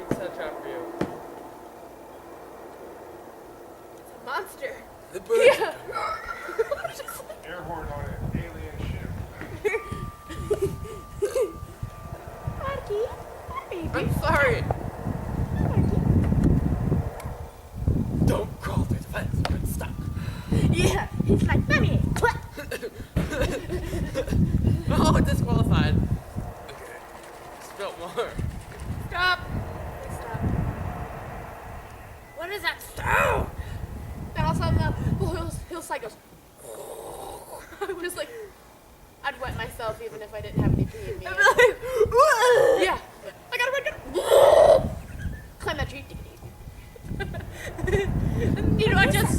What's that trap for you? It's a monster. The bird. Yeah. Air horn on an alien ship. Marky. Hi, baby. I'm sorry. Marky. Don't crawl through the fence. You'll get stuck. Yeah, he's like, Mommy. Oh, disqualified. Okay. Spilt more. Stop. Stop. What is that sound? And all of a sudden, the hillside goes. I was like, I'd wet myself even if I didn't have any pee in me. I'd be like, Yeah. I gotta run. Climb that tree. And, I just